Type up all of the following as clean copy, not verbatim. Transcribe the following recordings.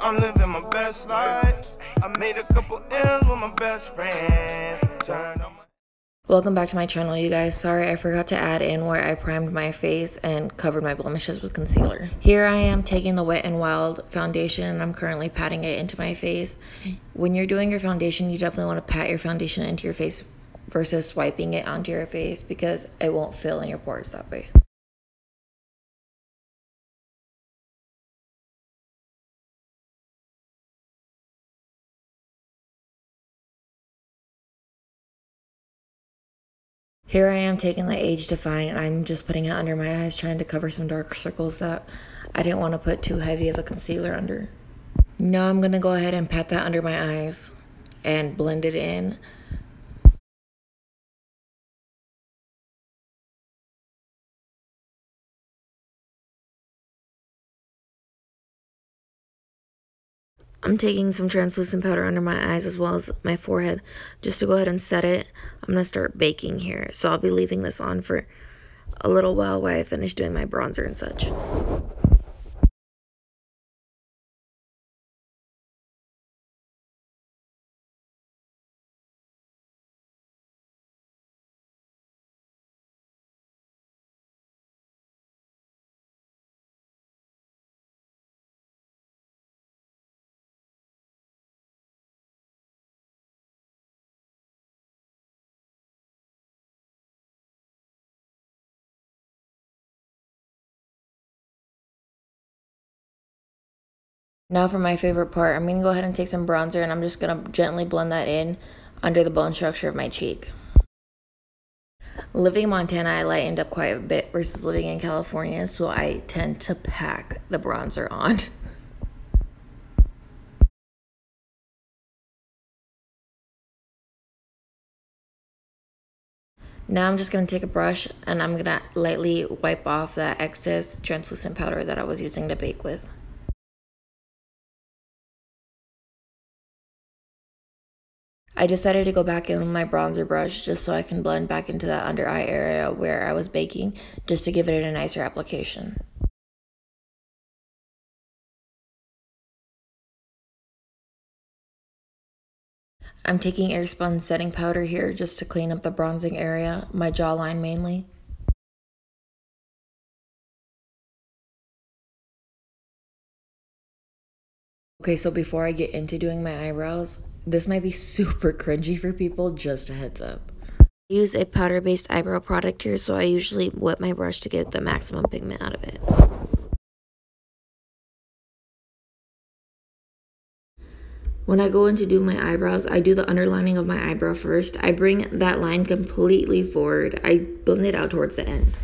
I'm living my best life. I made a couple M's with my best friends. Turned on my Welcome back to my channel, you guys. Sorry, I forgot to add in where I primed my face and covered my blemishes with concealer. Here I am taking the Wet n Wild foundation and I'm currently patting it into my face. When you're doing your foundation, you definitely want to pat your foundation into your face versus swiping it onto your face because it won't fill in your pores that way. Here I am taking the Age Define and I'm just putting it under my eyes, trying to cover some dark circles that I didn't want to put too heavy of a concealer under. Now I'm going to go ahead and pat that under my eyes and blend it in. I'm taking some translucent powder under my eyes as well as my forehead just to go ahead and set it. I'm going to start baking here. So I'll be leaving this on for a little while I finish doing my bronzer and such. Now for my favorite part, I'm going to go ahead and take some bronzer and I'm just going to gently blend that in under the bone structure of my cheek. Living in Montana, I lightened up quite a bit versus living in California, so I tend to pack the bronzer on. Now I'm just going to take a brush and I'm going to lightly wipe off that excess translucent powder that I was using to bake with. I decided to go back in with my bronzer brush just so I can blend back into that under eye area where I was baking, just to give it a nicer application. I'm taking Airspun setting powder here just to clean up the bronzing area, my jawline mainly. Okay, so before I get into doing my eyebrows, this might be super cringy for people, just a heads up. I use a powder-based eyebrow product here, so I usually wet my brush to get the maximum pigment out of it. When I go in to do my eyebrows, I do the underlining of my eyebrow first. I bring that line completely forward. I blend it out towards the end.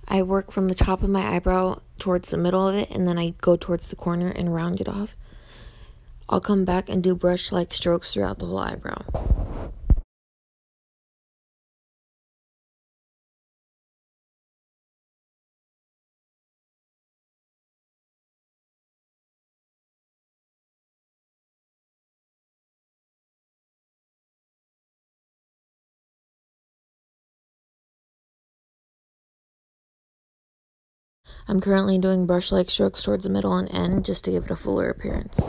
I work from the top of my eyebrow towards the middle of it, and then I go towards the corner and round it off. I'll come back and do brush-like strokes throughout the whole eyebrow. I'm currently doing brush-like strokes towards the middle and end just to give it a fuller appearance.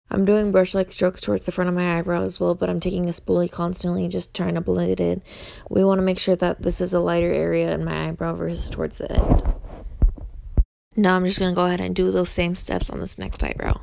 I'm doing brush-like strokes towards the front of my eyebrow as well, but I'm taking a spoolie constantly, just trying to blend it in. We want to make sure that this is a lighter area in my eyebrow versus towards the end. Now I'm just going to go ahead and do those same steps on this next eyebrow.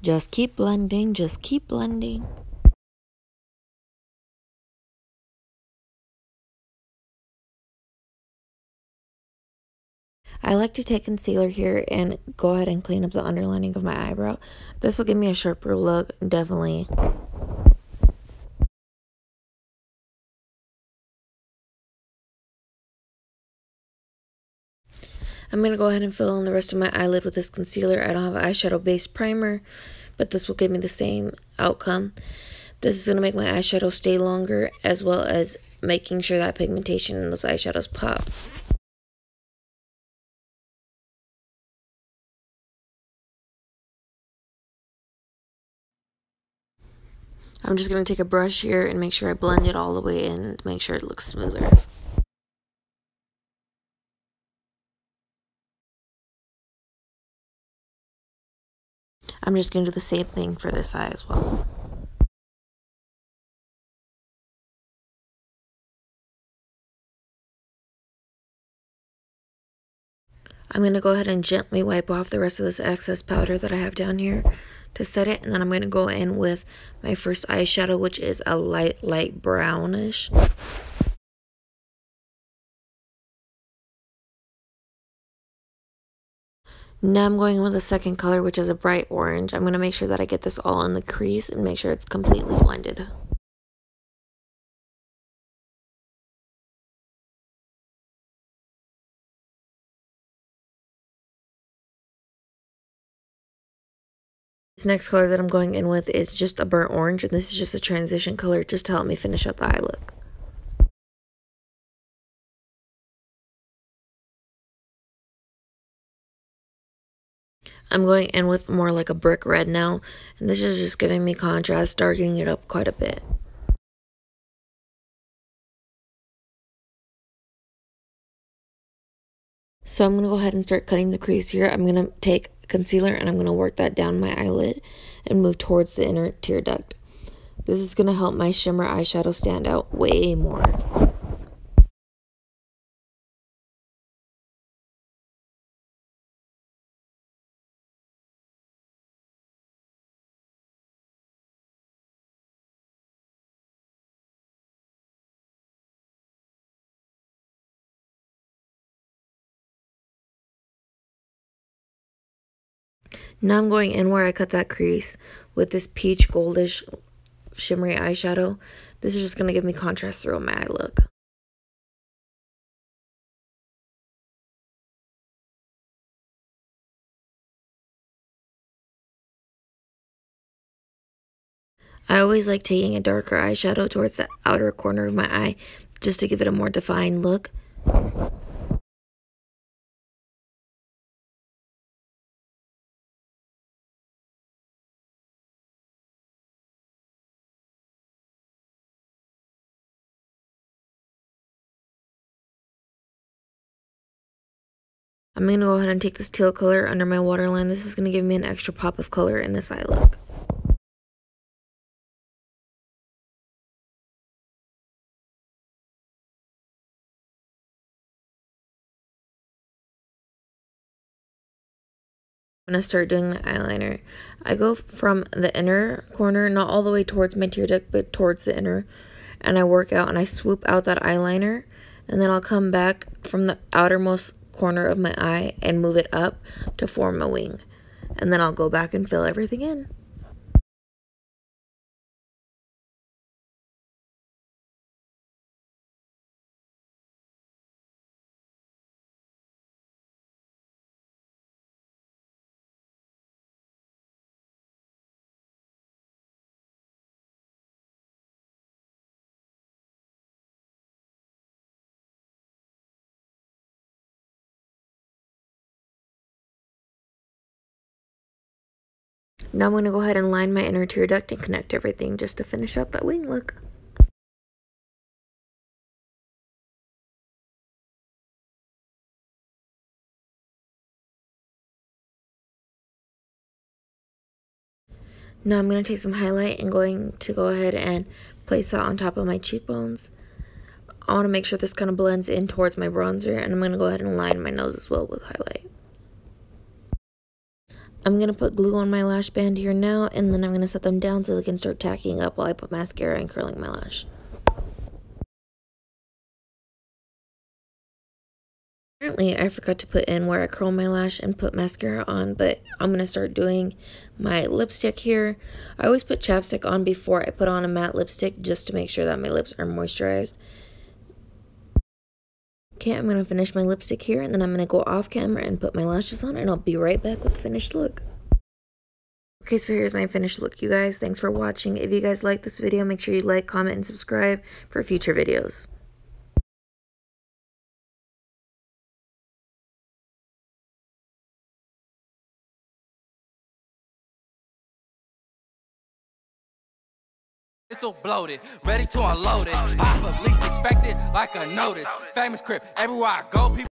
Just keep blending, just keep blending. I like to take concealer here and go ahead and clean up the underlining of my eyebrow. This will give me a sharper look, definitely. I'm going to go ahead and fill in the rest of my eyelid with this concealer. I don't have an eyeshadow base primer, but this will give me the same outcome. This is going to make my eyeshadow stay longer, as well as making sure that pigmentation in those eyeshadows pop. I'm just going to take a brush here and make sure I blend it all the way in to make sure it looks smoother. I'm just going to do the same thing for this eye as well. I'm going to go ahead and gently wipe off the rest of this excess powder that I have down here to set it. And then I'm going to go in with my first eyeshadow, which is a light brownish. Now I'm going in with the second color, which is a bright orange. I'm going to make sure that I get this all in the crease and make sure it's completely blended. This next color that I'm going in with is just a burnt orange, and this is just a transition color just to help me finish up the eye look. I'm going in with more like a brick red now, and this is just giving me contrast, darkening it up quite a bit. So I'm going to go ahead and start cutting the crease here. I'm going to take concealer and I'm going to work that down my eyelid and move towards the inner tear duct. This is going to help my shimmer eyeshadow stand out way more. Now I'm going in where I cut that crease with this peach goldish shimmery eyeshadow. This is just going to give me contrast throughout my eye look. I always like taking a darker eyeshadow towards the outer corner of my eye just to give it a more defined look. I'm going to go ahead and take this teal color under my waterline. This is going to give me an extra pop of color in this eye look. I'm going to start doing the eyeliner. I go from the inner corner, not all the way towards my tear duct, but towards the inner, and I work out and I swoop out that eyeliner, and then I'll come back from the outermost corner of my eye and move it up to form a wing, and then I'll go back and fill everything in. Now I'm going to go ahead and line my inner tear duct and connect everything just to finish up that wing look. Now I'm going to take some highlight and going to go ahead and place that on top of my cheekbones. I want to make sure this kind of blends in towards my bronzer, and I'm going to go ahead and line my nose as well with highlight. I'm going to put glue on my lash band here now, and then I'm going to set them down so they can start tacking up while I put mascara and curling my lash. Apparently, I forgot to put in where I curl my lash and put mascara on, but I'm going to start doing my lipstick here. I always put chapstick on before I put on a matte lipstick just to make sure that my lips are moisturized. Okay, I'm going to finish my lipstick here, and then I'm going to go off camera and put my lashes on, and I'll be right back with the finished look. Okay, so here's my finished look, you guys. Thanks for watching. If you guys like this video, make sure you like, comment, and subscribe for future videos. Still bloated, ready to unload it. Pop up, least expected, like a notice. Famous crib, everywhere I go, people.